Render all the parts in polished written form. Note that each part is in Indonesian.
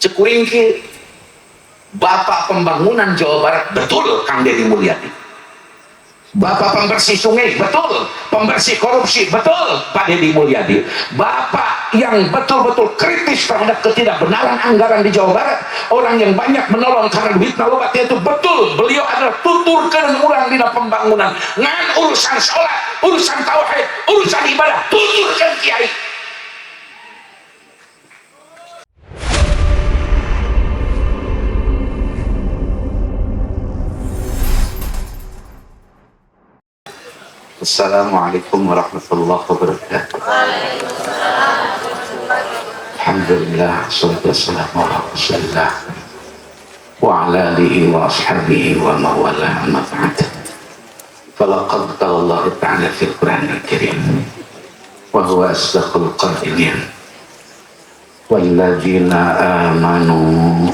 Cekuring ki Bapak pembangunan Jawa Barat, betul Kang Deddy Mulyadi. Bapak pembersih sungai, betul. Pembersih korupsi, betul Pak Deddy Mulyadi. Bapak yang betul-betul kritis terhadap ketidakbenaran anggaran di Jawa Barat, orang yang banyak menolong karena duit nalobatnya itu, betul. Beliau adalah tuturkan orang di pembangunan. Ngan urusan sholat, urusan tauhid, urusan ibadah, tuturkan kiai. Assalamualaikum warahmatullahi wabarakatuh. Alhamdulillah, salatu wassalamu ala rasulillah wa ala alihi wa ashabihi wa mawala, amma ba'd. Falaqad qala Allah ta'ala fil Qur'anil Karim wa huwa asdaqul qa'ilin walladzina amanu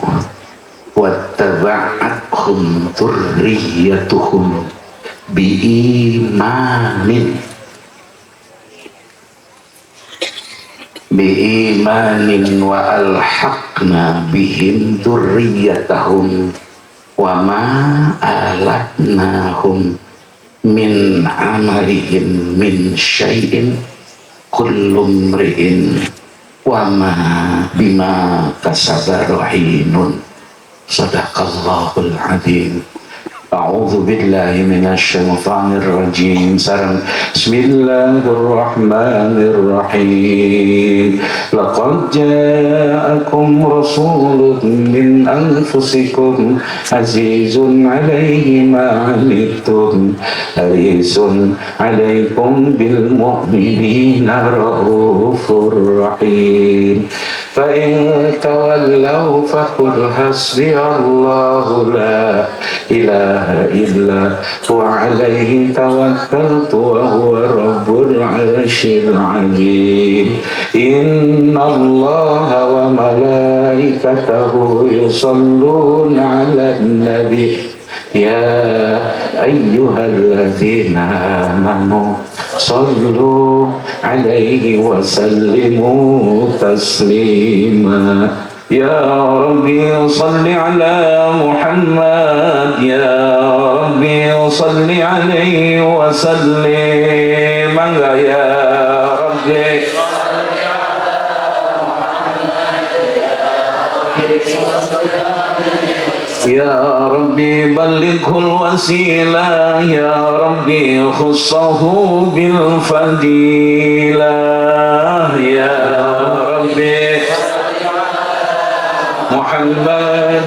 wattaba'athum dzurriyyatuhum biimanin wa alhaqna bihim dzurriyyatahum wa ma alatnahum min amalihim min syai'in kullu mri'in wa ma bima kasaba rahinun. Sadaqallahul azim. A'udzu billahi minasy syaithanir rajim. Bismillahirrahmanirrahim. Laqad ja'akum rasulun min anfusikum azizun 'alaihi ma 'anittum harisun 'alaikum bil mu'minina raufur rahim. Fa in tawallaw faqul hasbiyallahu la ilaha illa huwa alaihi tawakkaltu wa huwa rabbul arsyil azim. Inna allaha wa malaikatahu yusalluna 'alan nabi ya ayyuhalladzina amanu sallu 'alaihi wa sallimu taslima. Ya Rabbi salli ala Muhammad, ya Rabbi salli alaihi wa sallim. Mangga ya Rabbi ya Rabbi ballighul wasilah, ya Rabbi khussahu bil fadilah, ya Rabbi Muhammad,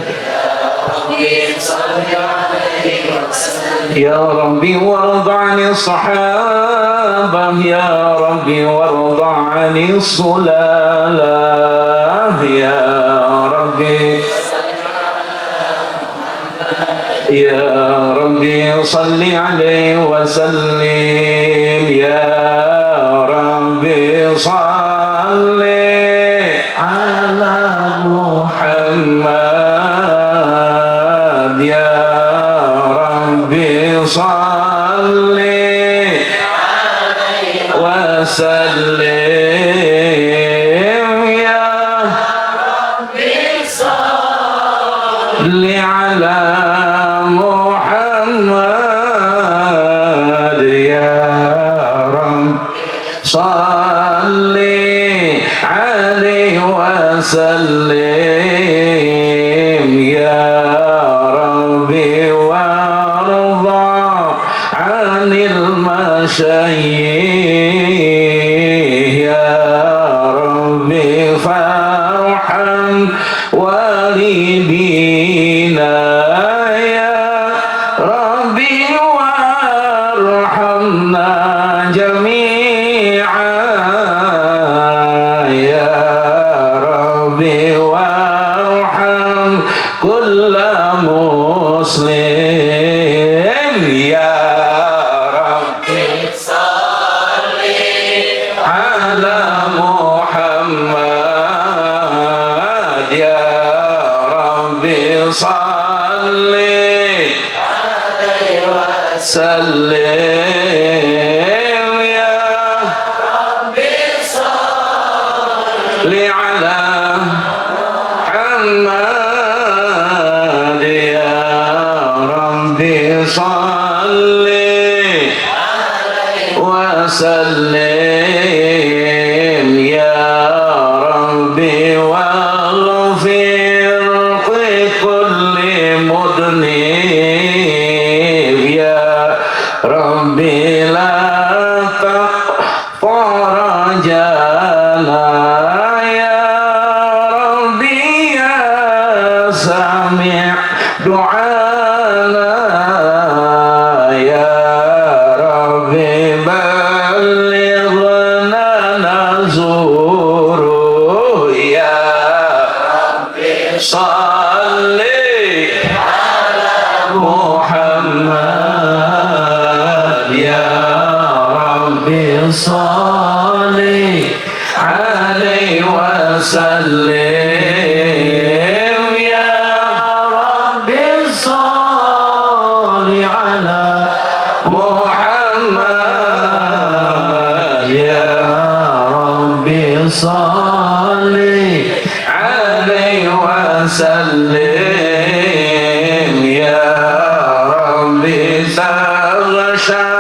ya Rabbi warda' 'ani sahabah, ya Rabbi warda' 'ani sulalah, ya Rabbi ya Rabbi salli 'alaihi wa sallim, ya Rabbi salli ala Muhammad, ya Rabbi salli wa sallim, ya Rabbi salli ala Muhammad, ya Rabbi salli alaihi wa sallim, ya Rabbi warda' 'anil masyayikh, ya Rabbi farham walidina, ya Rabbi warhamna jami'an, ya Rabbi warham kulla muslim, ya Rabbi salli ala Muhammad, ya Rabbi salli alaihi wa sallim, ya Rabbi salli ala Muhammad ya Rabbi salli wa sallim ya Rabbi waghfir kulli mudnib ya Rabbi la taqfarajana ya Rabbi ya sami' du'ana ya Rabbi balighna nazuru ya Rabbi salli ala Muhammad ya Rabbi salli alaihi wa sallim ya Rabbi salli ala Muhammad ya Rabbi salli alaihi wa sallim ya Rabbi taghshana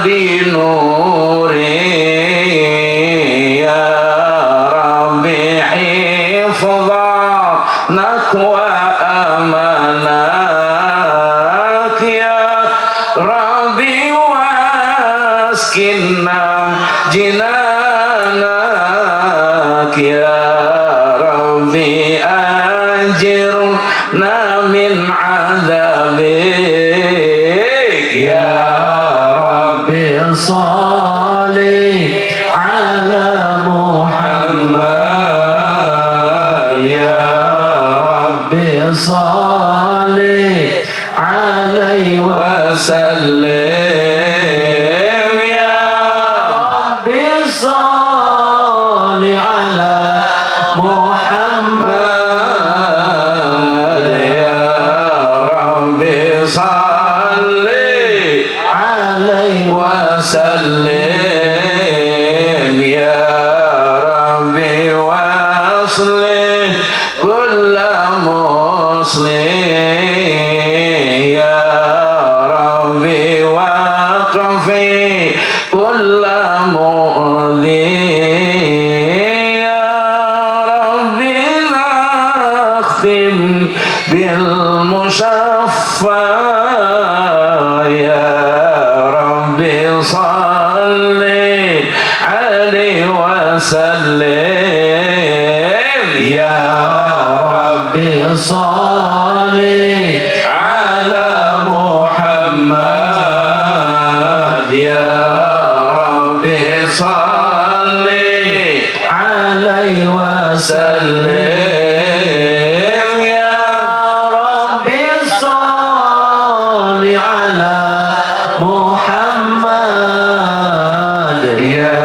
bi nuri ya Rabbi hifdhanak wa amanak ya Rabbi waskinna jinanak ya Rabbi ajirna min adabik ya Rabbi salli ala Muhammad ya Rabbi salli alaihi wa sallim ya Rabbi salli ala Muhammad ya Rabbi salli alaihi wa sallim ya Rabbi waslih kulla muslim ya Rabbi waqfi kulla mu'dhi ya Rabbi nakhtim bil mushaffa ya Rabbi salli alaihi wa sallim ya Rabbi salli ala Muhammad ya Rabbi salli alaihi wa sallim ya Rabbi salli ala Muhammad ya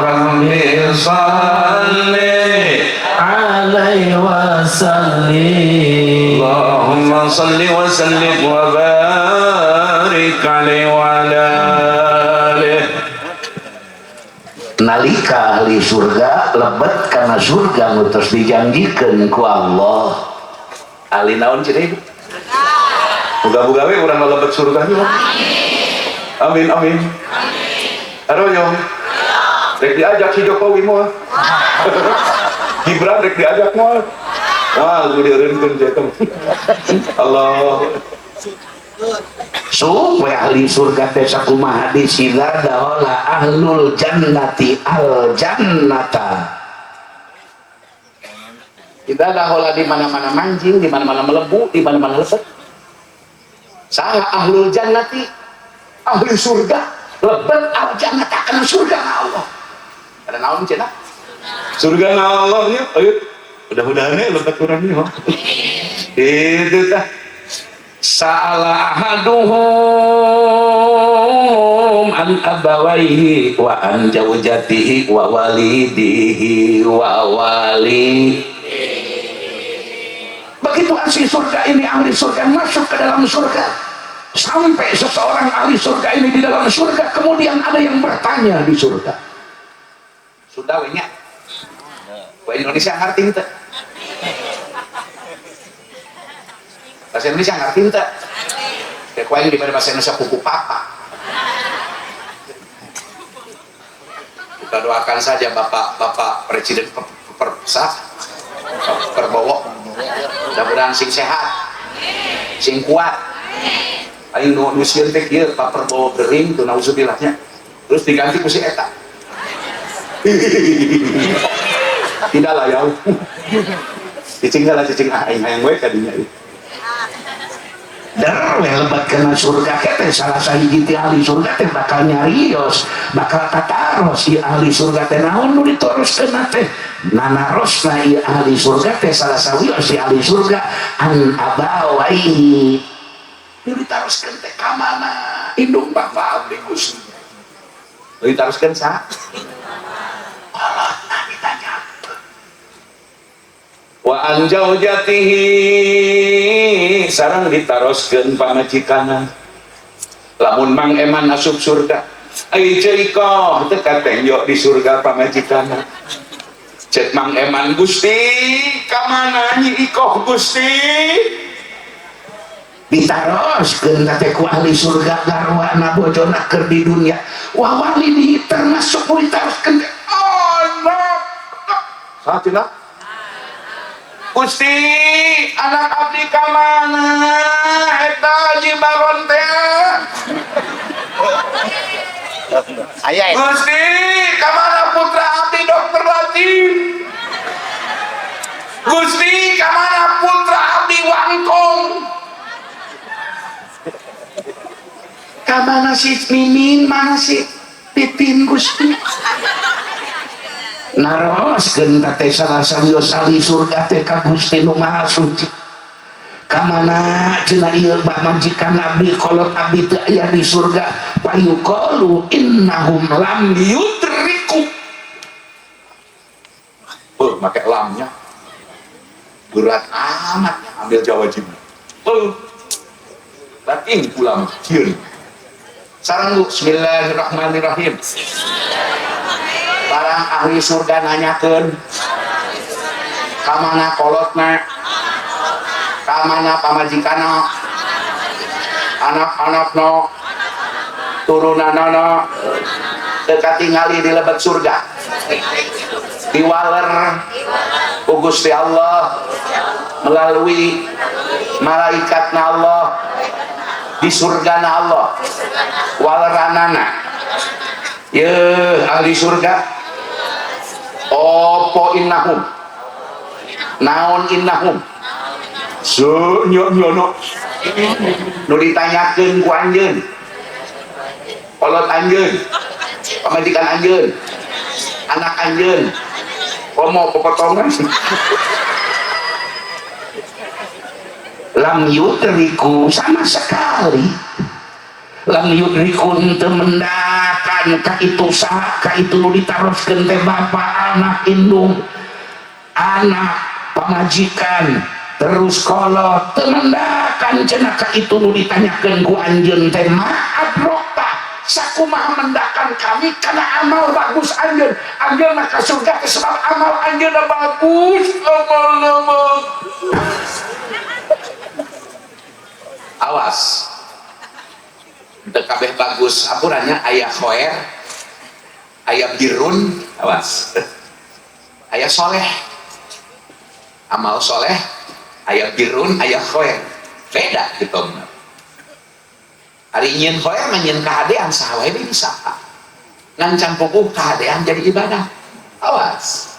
Rabbi salli alaihi wa sallim Allahumma salli wa sallim wa barik alaihi wa ala alihi. Nalika ahli surga lebet karena surga ngutus dijanjikan ku Allah ahli naon cenah ibu buga-buga we urang lebet surga nya amin amin aroyo rek diajak si Jokowi moal Gibran rek diajak moal wah gue dieureunkeun cetem Allah supaya ahli surga teh sakumaha disila daola ahlul jannati al jannata kita dahola di mana-mana manjing, di mana-mana melebu, di mana-mana lebet. Saha ahlul jannati ahli surga lebet al jannata kana surga na Allah. Ada naon cenah? Surga na Allah nya. Ayo mudah-mudahan lebet urang nya. Itu tah salah ahaduhum an abawaihi wa an zawjatihi wa walidihi wa wali. Begitu ahli surga ini, ahli surga masuk ke dalam surga, sampai seseorang ahli surga ini di dalam surga, kemudian ada yang bertanya di surga. Sudah banyak Indonesia ngerti kita Bahasa Indonesia ngerti tak? Kayak kuaing di bahasa Indonesia kuku papa. Kita doakan saja Bapak Presiden Prabowo, mudah-mudahan sing sehat, sing kuat. Ayo nusian teh kieu Pak Prabowo gering tuh nauzubillahnya. Terus diganti ku si eta. Tidak lah ya. Cicing aing hayang we kadinya. Darwe lebat kena surga teh salah sahiji ti ahli surga teh bakal nyarios, bakal tataros si ahli surga teh naon nu ditoroskeun teh nanarosna ieu ahli surga teh salah sawios si ahli surga an abawai ditaroskeun teh ka mana indung bapa abdi Gusti ditaroskeun sa kolotna ditanya wa anjau jatihi sarang ditaroskeun pamajikanna lamun Mang Eman asup surga ai ceiko teu katenjo di surga pamajikanna cek Mang Eman Gusti ka mana nyi ikoh Gusti ditaroskeun teh ku ahli surga garwana bojona keur di dunia wa wali termasuk ditaroskeun anak sahatina Gusti anak abdi ka mana eta Haji Baron teh aya Gusti ka mana putra abdi Dokter Latif Gusti ka mana putra abdi Wangkong ka mana si Mimin mana si Pipin Gusti naroskeun teh salah sawios ahli surga teh ka Gusti nu Maha Suci ka mana cenah ieu majikan abdi kolot abdi teu aya di surga payuqalu innahum lam yudriku make lamnya berat amat ambil jawajibna batin pulang cieun sareng bismillahirrahmanirrahim barang ahli surga nanyakeun ka mana kolotna ka mana pamajikanna anak-anakna turunanana teu katingali di lebet surga diwaler ku Gusti Allah melalui malaikatna Allah di surgana Allah waleranana ye ahli surga opo innahum naon innahum nyono nu ditanyakeun ku anjeun kolot anjeun pamajikan anjeun anak anjeun komo popotongan lam yudriku sama sekali lam yudriku teu mendakan ka itu saha ka itu nu ditaroskeun teh bapa anak indung anak pamajikan terus kolot teu mendakan cenah ka itu nu ditanyakeun ku anjeun teh ma'adrokta sakumaha mendakan kami karena amal bagus anjeun mah ka surga teh sebab amal anjeun bagus amalna bagus awas teu kabeh bagus apurannya aya khoer aya birrun awas aya soleh amal soleh aya birrun aya khoer beda gitu hari nyin khoer nyin kahadean saha wae bisa ngancam pupuh kahadean jadi ibadah awas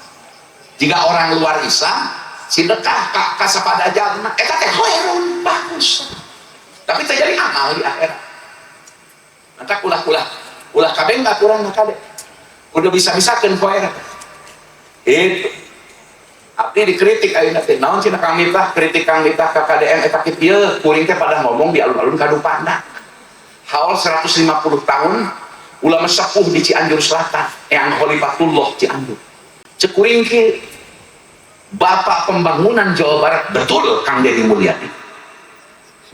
jika orang luar Islam sedekah ka sapada jalma eta teh khoerun bagus tapi terjadi amal di akhirat maka ulah kabeh nggak kurang kabeh udah bisa-bisakeun khoer itu abdi dikritik ayeuna teh naon cenah Kang Miftah kritik Kang Miftah ka KDM eta kieu kuring teh pada ngomong di alun-alun kadupana haul 150 tahun ulama sepuh di Cianjur Selatan yang Khalifatullah Cianjur cek kuring kieu bapak pembangunan Jawa Barat betul Kang Deddy Mulyadi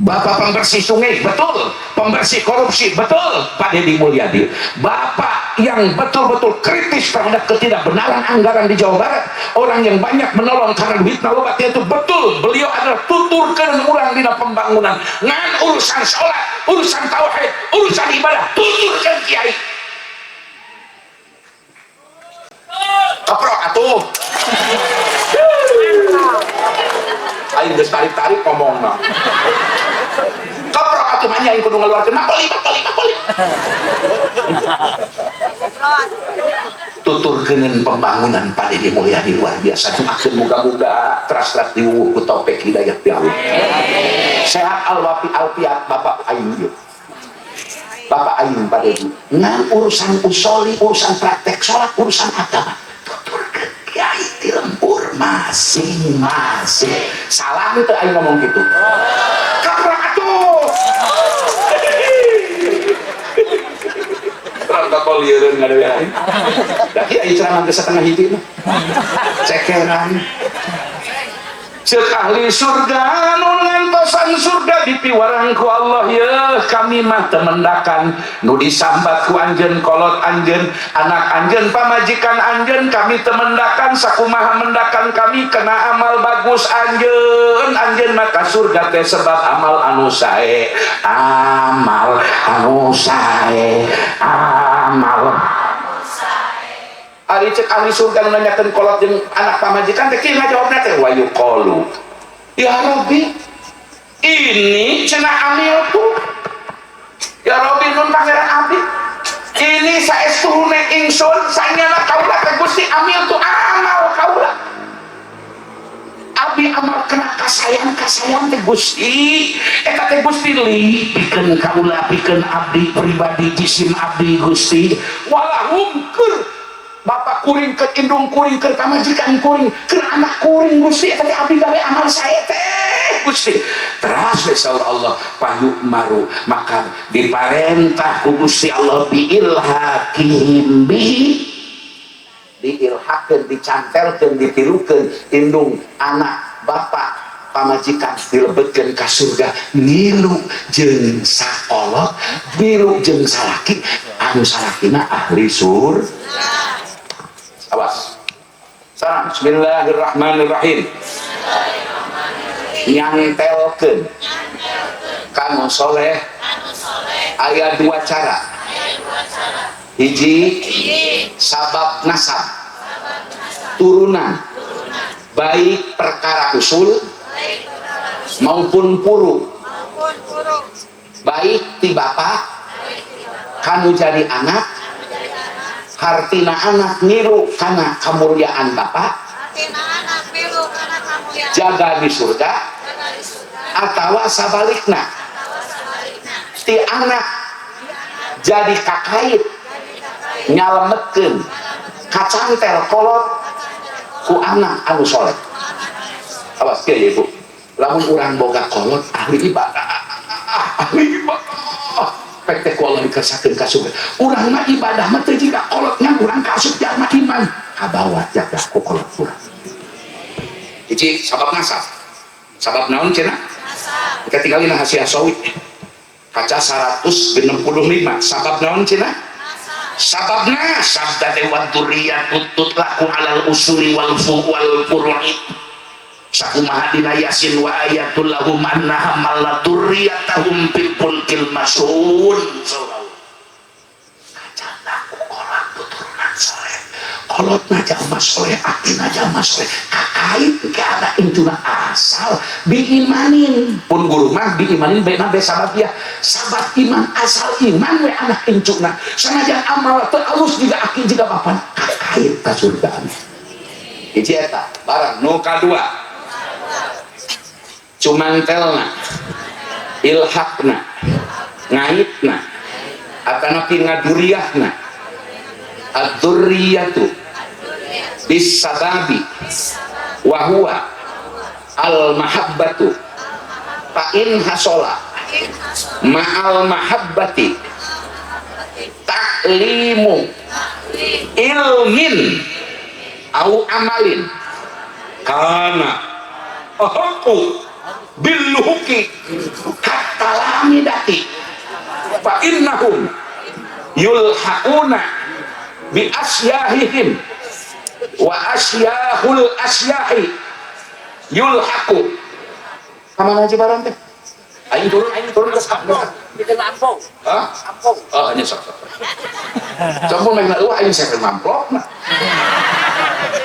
Bapak pembersih sungai, betul. Pembersih korupsi, betul. Pak Deddy Mulyadi, Bapak yang betul-betul kritis terhadap ketidakbenaran anggaran di Jawa Barat, orang yang banyak menolong karena duit nalobatnya itu, betul. Beliau adalah tuturkan orang di pembangunan ngan urusan sholat, urusan tauhid, urusan ibadah, tuturkan kiai. Keprok atuh. Ayo geus tarik-tarik ngomongna. Keprok atuh mah yang kudu ngaluarkeun mapoli. Tuturkeun pembangunan Pak Deddy Mulyadi luar biasa. Akeun muga-muga terasrat diwuh ku taufik hidayah ti Allah. Sehat alfiat Bapak Ayu. Bapak Ayu Pak Deddy. Ngan urusan usoli, urusan praktek salat, urusan agama. Tuturkeun kiai ti lembur masing-masing. Salah itu ayo ngomong gitu. Keprok atuh. Protokol lieureun ngadewean. Da kieu aya ceramah geus setengah hiji mah. Cekeran. Ceuk ahli surga nu ngantosan surga dipiwarang ku Allah, ya kami mah temendakan nu disambat ku anjeun kolot anjeun anak anjeun pamajikan anjeun, kami temendakan sakumaha mendakan kami kena amal bagus anjeun maka surga teh sebab amal anu sae, amal anu sae, amal ari cek ahli surga nanyakeun kolot jeung anak pamajikan teh kieu ngajawabna teh wa yuqalu ya Rabbi ini cenah amil tuh ya Rabbi nun pangeran abdi ini saestune ingsun sanyana kaula teh Gusti amil tuh amal kaula abdi amal kena kasayang teh Gusti eta teh Gusti li pikeun kaula pikeun abdi pribadi jisim abdi Gusti walahum keur Bapak kuring ke indung kuring ke pamajikan kuring ke anak kuring Gusti tadi abdi gawe amal saya teh Gusti terus besar Allah payu maru maka diparentah ku Gusti Allah biilhakim diilhakeun dicantelkeun ditirukeun indung anak bapak pamajikan dilebetkeun ka surga nilu jeung sakolot nilu jeung salaki anu salakina ahli surga. Awas. Salam. Bismillahirrahmanirrahim. Nyantelkeun kanu soleh aya dua cara. Hiji sabab nasab turunan baik perkara usul maupun puru baik ti bapak kanu jadi anak hartina anak niru karena kemuliaan bapak jaga di surga atawa sabalikna ti anak jadi kakait nyalametkeun kacantel kolot ku anak anu soleh. Awas kieu ya Ibu, lamun urang boga kolot ahli ibadah pek ku Allah dikesakeun ka surga. Urang mah ibadah mah teu jiga kolotnya urang kaasup jalma iman. Kabawa jaga ku kolot urang. Hiji sabab nasab. Sabab naon cenah? Nasab. Kita tinggalin hasiah sawi. Kaca 165. Sabab naon cenah? Sababna sabda dewa duriyat tutut laku alal usuli wal furu'i sakumaha dina yasin wa ayatul lahum anna hamala durriyatahum fil fulkil masun kacandaku kolot tuturunan soleh kolotna jalma soleh atina jalma soleh kakait ke anak incuna asal diimanin pun guru mah diimanin bae nabe sabab ya sabab iman asal iman we anak incuna sanajan amal teu alus juga aki juga papan kakait ka surga hiji eta barang nu kadua cumantelna ilhakna ngaitna atanapi ngaduriyahna ad-durriyatu bisababi wahuwa al-mahabbatu fa'in hasola ma'al mahabbati ta'limu ilmin au amalin kana aku billuhuki hatta lamidati fa innahum yulhaquna bi asyahihim wa asyahul asyahi yulhaqu. Kamana aja barang teh? Aing turun ke sana. Kita lampau. Hah? Lampau. Oh, ini sok. Campur main lu aing saya mamplok na.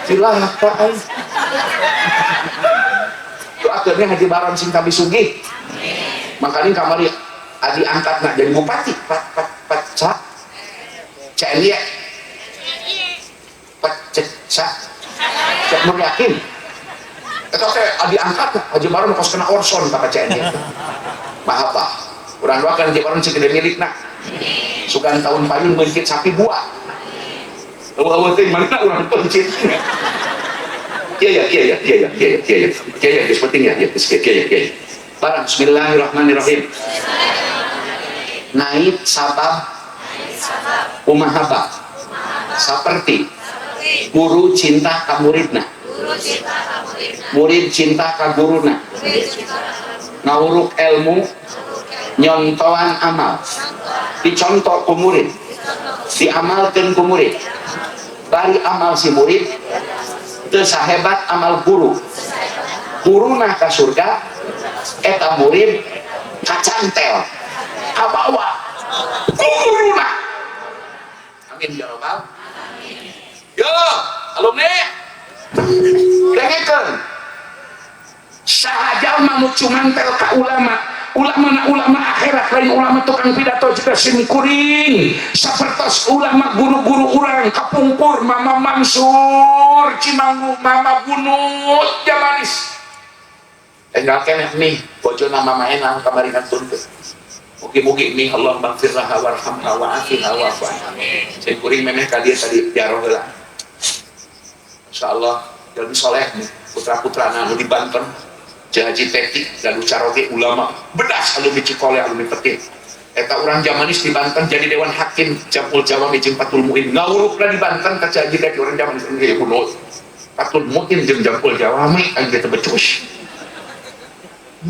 Silang apa aing? Itu akhirnya Haji Baron sing kami sugih. Makanya kamari adi angkat nak jadi bupati. Pat cak dia. Pat cak Nur Yakin. Itu teh adi angkat Haji Baron kos kena orson kata cak dia. Maaf pak. Urang doakan Haji Baron cek milik nak. Sugan tahun payun mencit sapi buah. Awal-awal teh mana urang pencit. Iya, penting ya, barang bismillahirrahmanirrahim. Naib sabab umahaba seperti guru cinta ka muridna, murid cinta ka guruna, ngawuruk ilmu nyontoan amal, dicontoh ku murid, diamalkeun ku murid, bari amal si murid teu sahebat amal guru. Guruna ka surga, eta murid kacantel ka bawah guruna. Amin ya rabbal. Yo, alumni dengekeun sahaja mah cumantel ka ulama. Ulama akhirat lain ulama tukang pidato juga sini kuring sapertos ulama guru-guru urang kapungkur Mama Mansur Cimanggu Mama Bunut Jamanis enggak kena nih bojona Mama Enang kamari kantun teh mugi-mugi nih Allah maghfirlah warhamha wa'afiha wa'fu'anha sing kuring memeh ka dieu tadi diaroh heula insyaallah jalmi soleh nih putra-putrana anu di Banten Haji Teti dan Ucaroge ulama bedas alumni Cikole alumni Petir eta urang Jamanis di Banten jadi dewan hakim Jampul Jawa jeung Patul Muin ngawurukna di Banten ka Haji Teti urang Jamanis engge bunut Patul Muin jeung Jampul Jawa mah engge teu becus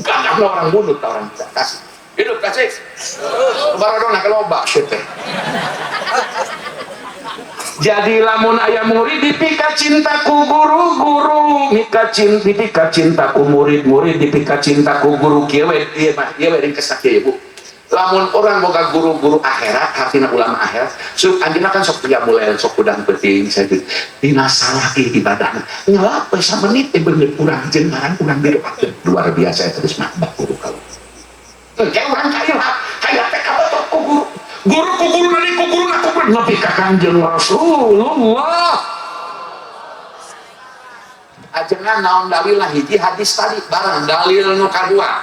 gagahna orang bunut orang kasih hidup kasih barodona kaloba shit teh. Jadi lamun aya murid dipika cintaku guru-guru mika dipika cintaku murid-murid dipika cintaku guru kieu we ieu mah ieu we ringkes kieu Bu. Lamun orang boga guru-guru akhirat hartina ulama akhirat sok anjeunna kan sok tiga mulai sok udang penting saya dina salah ibadahna ngelap we samenit teh bener urang jenengan urang didoakeun luar biasa eta geus mah guru kalau kayak urang kayak teh kabetot ku guru ku guru nani ku guru na ku nepi ka Kanjeng Rasulullah ajengan naon dalil lah hiji hadis tadi barang dalil nu kadua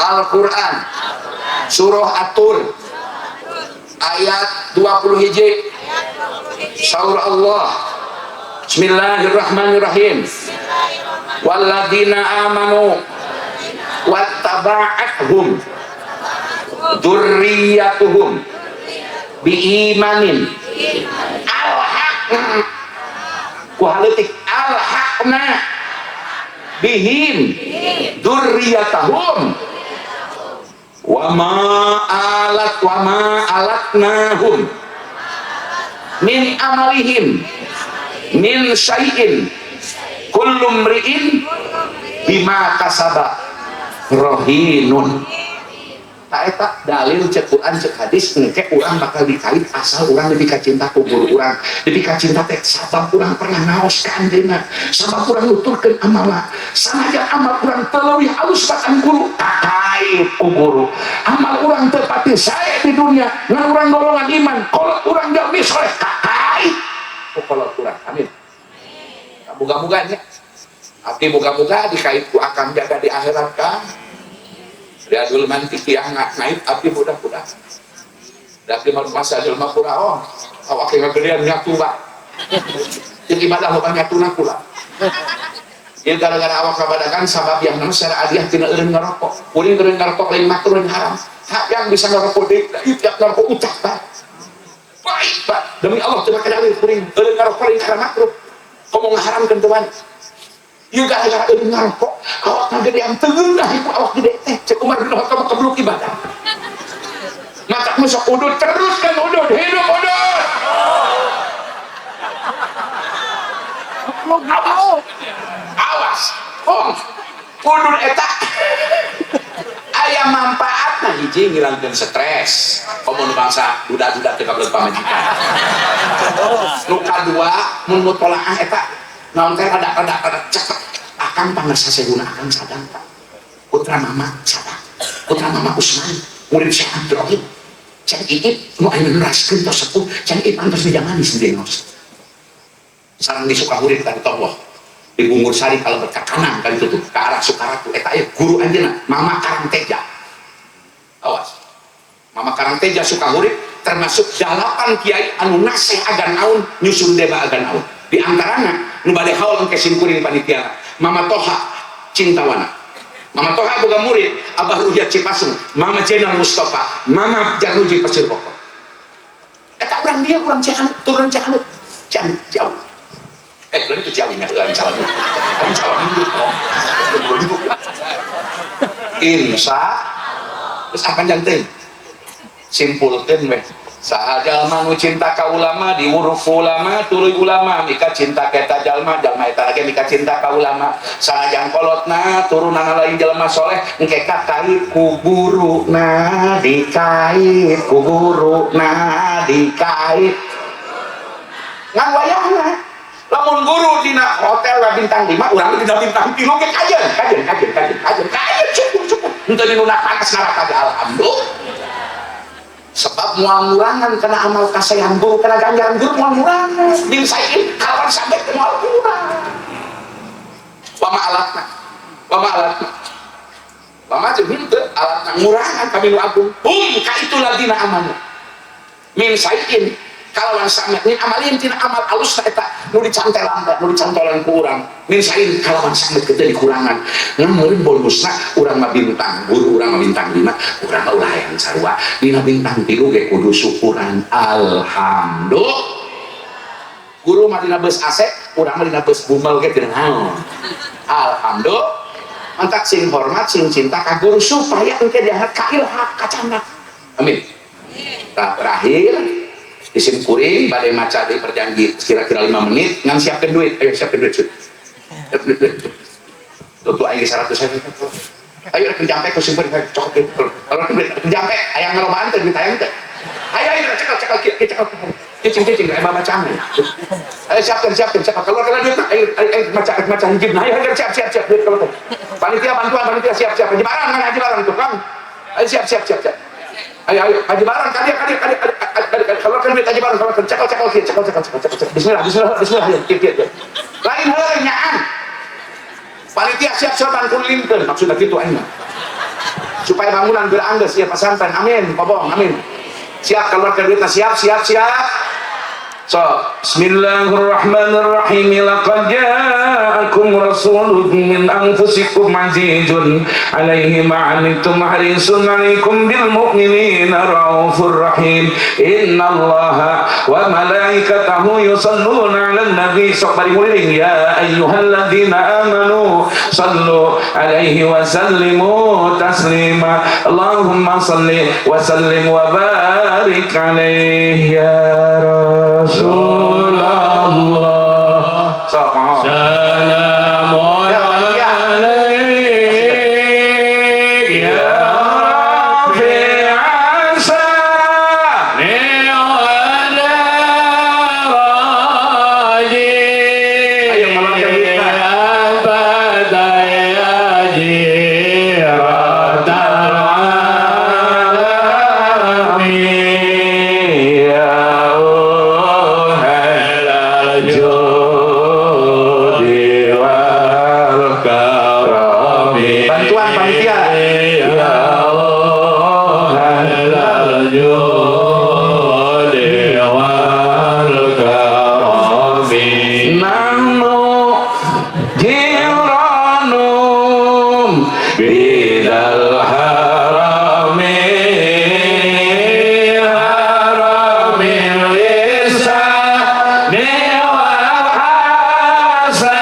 Al-Quran surah At-Tur ayat 20 hiji saur Allah bismillahirrahmanirrahim walladzina amanu wattaba'athum dzurriyyatuhum biimanin alhaqna ku haleutik alhaqna bihim dzurriyyatahum wa ma alatnahum min amalihim min syai'in kullu mri'in bima kasaba rohinun. Tak eta dalil cek Quran cek hadis engke urang bakal dikait asal urang lebih kacinta ku guru urang lebih kacinta teh sabab urang pernah ngaos ka anjeunna sabab urang nuturkeun amala sanajan amal urang teu leuwih alus batan guru kakait ku guru amal urang teu pati sae di dunia ngan urang golongan iman kolot urang jalmi soleh kakait ku kolot urang amin moga-moga nya abdi moga-moga dikait ku akan jaga di akhirat kang Riadul mantik yang naik api mudah-mudah. Tapi masa jelma pura awak yang gedean nyatu ba. Jadi ibadah bukan nyatu na pula. Ieu gara-gara awak kabadakan sabab yang nama secara adiah tina eureun ngarokok. Kuring eureun ngarokok lain makruh haram. Hak yang bisa ngarokok deui tiap ngarokok ucap ba. Baik ba. Demi Allah teu make dalil kuring eureun ngarokok lain haram makruh. Komo ngaharamkeun teu wani. Ieu gara-gara ngarokok, awakna gede yang teugeung dah iku awak gede teh. Cek Umar bin Khattab kebluk ibadah. Matak musok udud teruskan udud, hidup udud. Awas. Oh, udud eta aya manfaatna hiji ngilangkeun stres. Komun bangsa budak-budak teu kabelet pamajikan. Nu kadua mun mutolaah eta naon teh rada cepet. Akang pangarsa seguna akang sadang. Putra mama sadang. Putra mama Usman, murid Syekh Abdurrahim. Can Iip nu aya neraskeun tos sepuh, can Iip antos dijamani sendirios. Sareng di Sukahurip tadi tokoh. Di Bungur Sari kalau berka kanan kan itu tuh ke arah Sukaratu eta aya guru anjeunna Mama Karangteja. Awas. Mama Karangteja Sukahurip termasuk 8 kiai anu nasih agan naon nyusun deba agan naon. Di antaranya nu bade haul engke simkuring panitia Mama Toha Cintawana. Mama Toha boga murid Abah Ruhyat Cipasung, Mama Jenal Mustafa, Mama Januji Pasir Pokok. Eta urang dia urang Cianut, turun Cianut. Jauh. Itu jauh nya urang calon. Kan calon hidup. Insya terus akan janten simpulkeun we saha jalma nu cinta ka ulama di huruf ulama tuluy ulama mika cinta ka eta jalma eta lagi mika cinta ka ulama sanajan kolotna turunana lain jalma soleh engke kakait ku guruna dikait ku guruna dikait ngan wayahna lamun guru dina hotel lah bintang 5 urang dina bintang 3 ge kajen cukup henteu dina panas neraka alhamdulillah sebab moal murangan kena amal kasayan guru kena ganjaran guru moal murangan din saeun kawan sampai ke moal kurang pama alatna pama jeung henteu alatna murangan kami nu agung ka itu ladina amanna min saeun kalawan samet nin amalin tina amal alus eta nu dicantelan ku urang min saeun kalawan samet teu dikurangan ngan bonusna urang mah bintang guru urang mah bintang 5 urang mah ulah hayang sarua dina bintang 3 ge kudu syukuran alhamdulillah guru mah dina beus AC urang mah dina beus bumel ge teu naon alhamdulillah mantak sing hormat sing cinta ka guru supaya engke diangkat ka ilhaq ka candak amin terakhir isim kuring badai maca di perjanji kira-kira 5 menit ngan siapkan duit ayo siapkan duit tuh ayo 100 ayo penjampe ku simpen cokot kalau penjampe aya ngalobaan teh duit aya teh ayo cekal cicing aya bacaan ayo siapkan keluar duit ayo maca hijib ayo siap duit kalau panitia bantuan siap penyebaran kan haji barang tuh kan ayo siap ayo haji barang kali keluarkan duit haji barang keluarkan cekal bismillah ayo lain heureung nyaan panitia siap bantulinkeun maksudna kitu ayeuna supaya bangunan beranggeus ya pesantren amin pobong amin siap keluarkan duitna siap so bismillahirrahmanirrahim laqad ja'akum rasulun min anfusikum azizun alaihi ma anittum harisun alaikum bil mu'minina raufur rahim innallaha wa malaikatahu yusalluna 'alan nabi sallallahu ya ayyuhalladzina amanu sallu alaihi wa sallimu taslima Allahumma salli wa sallim wa barik alaihi ya Rasulullah salamun alaik ya Rafi'an sani wa daraji ayo malam ya badaya jiratal alamin ya bantuan panitia ya Allah halal judi wal karami namo jiranum bidal haramil lisan wal hasani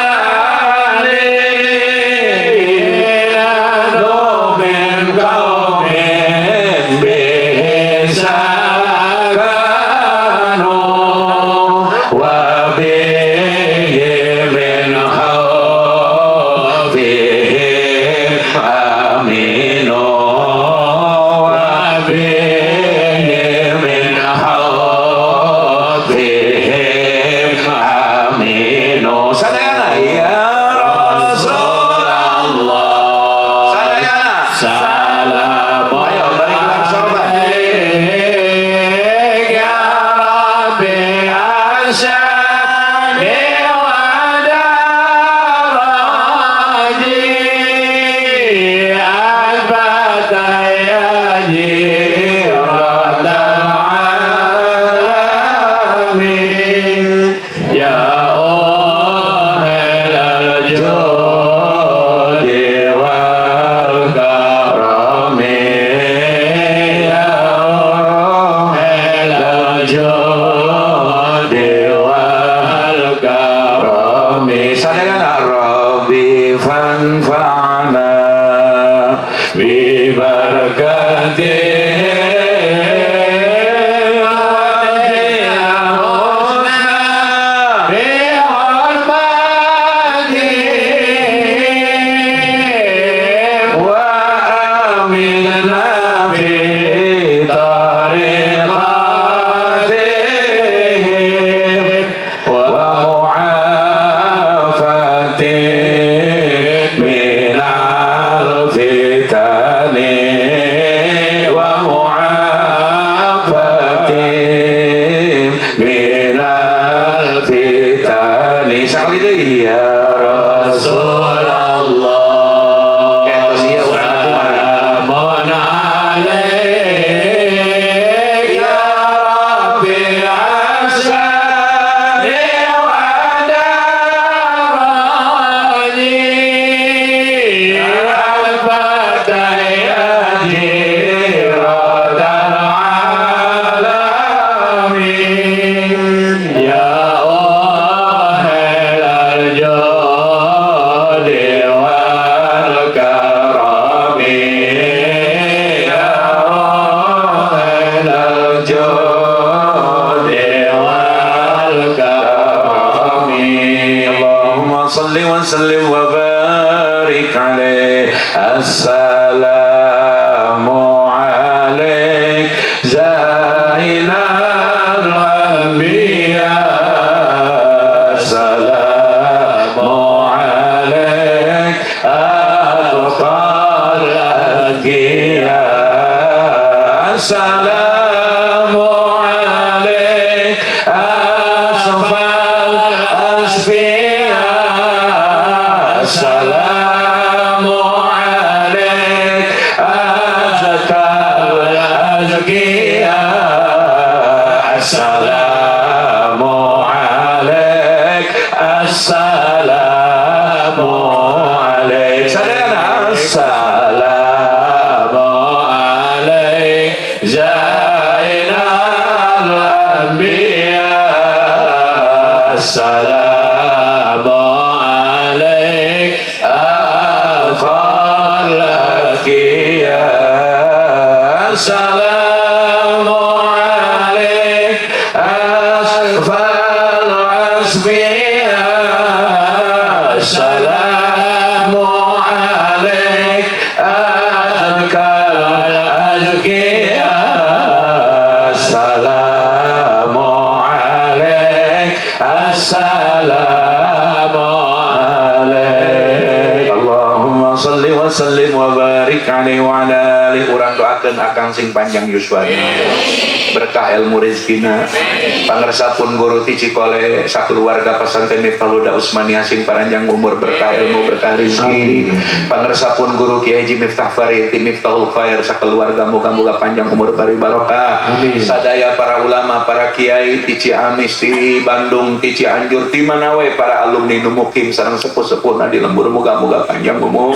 assalamu alaik zainal anbiya assalamu alaik atqal anbiya assalamu alaik asfal asfiya assalamu alaik azkal azkiya assalamu alaik assalamu alaik sadayana assalamu alaik zainal anbiya assalamu alaik afal anbiya assalamu alaik asfal asfiya assalamu alaik azkal azkiya assalamu alaik assalamu alaik Allahumma salli wa sallim wa barik alaihi wa ala alihi. Urang doakeun akang sing panjang yuswana berkah ilmu rezekina pangersapun guru ti Cikole sakeluarga pesantren Miftahul Huda Usmaniyah sing panjang umur berkah ilmu berkah rezeki pangersapun guru Kiai Haji Miftah Farid ti Miftahul Khair sakeluarga muga-muga panjang umur bari barokah sadaya para ulama para kiai ti Ciamis ti Bandung ti Cianjur ti mana we para alumni nu mukim sareng sepuh-sepuhna di lembur muga-muga panjang umur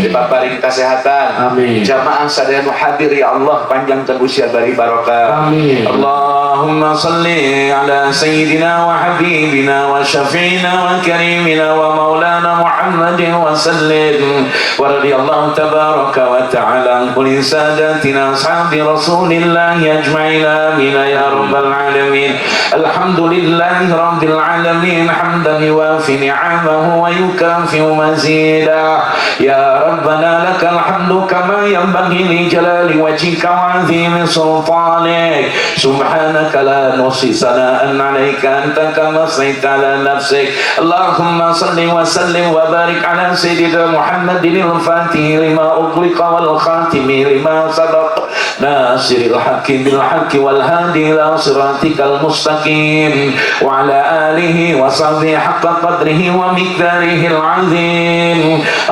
dipaparing kesehatan jamaah sadaya nu hadir ya Allah panjangkeun usia bari barokah Allahumma salli ala sayyidina wa habibina wa syafi'ina wa karimina wa maulana Muhammadin wa sallim wa radiyallahu tabaraka wa ta'ala an kulli sadatina ashabi rasulillah ajma'in amin ya rabbal alamin alhamdulillahi rabbil alamin hamdan yuwafi ni'amahu wa yukafi'u mazida ya rabbana lakal hamdu kama yanbaghi li jalali wajhika wa 'azimi sultanik سبحانك لا نحصي ثناء عليك أنت كما أثنيت على نفسك اللهم صل وسلم وبارك على سيدنا محمد الفاتح لما أغلق والخاتم لما سبق ناصر الحق بالحق والهادي إلى صراطك المستقيم وعلى آله وصحبه حق قدره ومقداره العظيم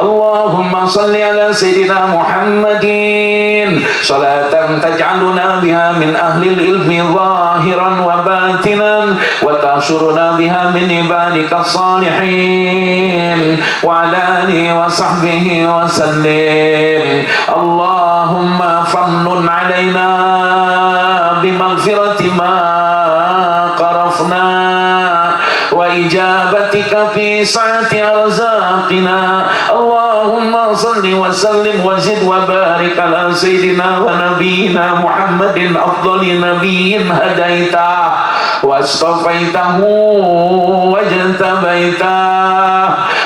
اللهم صل على سيدنا محمد صلاة تجعلنا بها من أهل العلم ظاهرا وباطنا وتحشرنا بها من عبادك الصالحين وعلى آله وصحبه وسلم اللهم فمن علينا بمغفرة ما قرفنا وإجابتك في سعة أرزاقنا اللهم صل وسلم وزد وبارك على سيدنا ونبينا محمد أفضل نبي هديته واصطفيته واجتبيته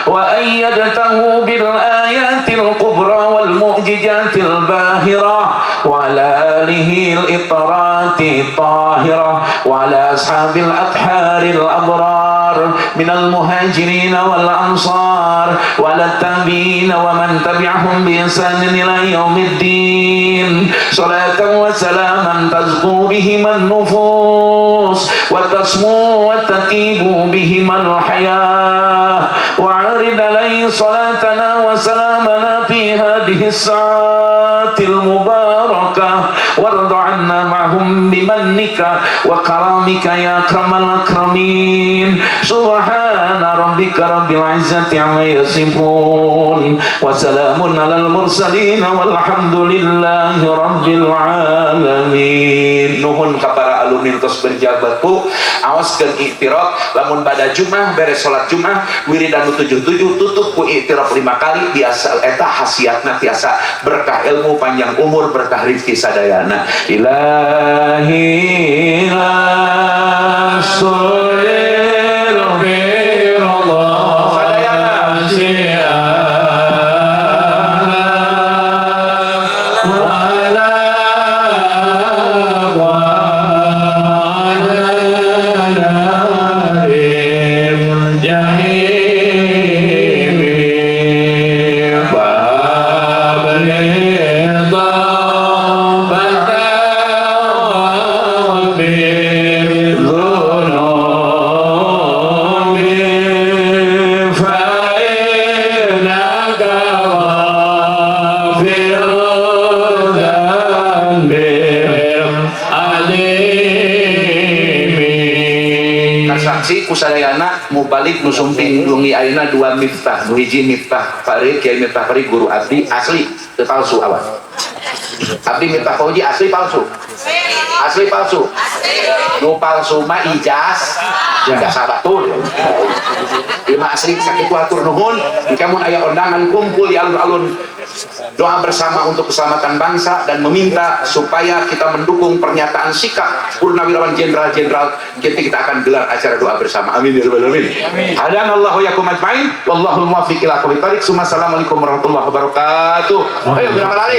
وأيدته بالآيات الكبرى والمعجزات الباهرة وعلى آله الإطرات الطاهرة وعلى أصحاب الأطهار الأبرار من المهاجرين والأنصار وعلى التابعين ومن تبعهم بإحسان إلى يوم الدين صلاة وسلاما تزكو بهما النفوس وتسمو وتطيب بهما الحياة وعرض عليه صلاتنا وسلامنا في هذه الساعات المباركة وارض عنا معهم بمنك وكرامك يا أكرم الأكرمين سبحان ربك رب العزة عما يصفون وسلام على المرسلين والحمد لله رب العالمين. Nuhun ka para alumni tos berjabat bu awaskeun iktiraf lamun pada Jumat beres salat Jumat wiridan 77 tutup ku iktiraf 5 kali biasa eta khasiatna tiasa berkah ilmu panjang umur berkah rezeki sadayana ilahi rasulil birullah sadayana saksi kusadayana mau balik nusumping lungi ayeuna 2 miftah, nu hiji miftah Farid, Kiai Miftah Farid guru abdi asli teu palsu awan. Abdi Miftah Fauji asli palsu. Asli palsu. Nu palsu mah ijazah batur. Ieu mah asli sakitu atur nuhun, kamu aya undangan kumpul di alun-alun doa bersama untuk keselamatan bangsa dan meminta supaya kita mendukung pernyataan sikap Purnawirawan Jenderal-Jenderal kita akan gelar acara doa bersama. Amin ya rabbal alamin. Hadanallahu yakum ajmain wallahul muwaffiq ila aqwamit thoriq. Assalamualaikum warahmatullahi wabarakatuh. Ayo berapa kali?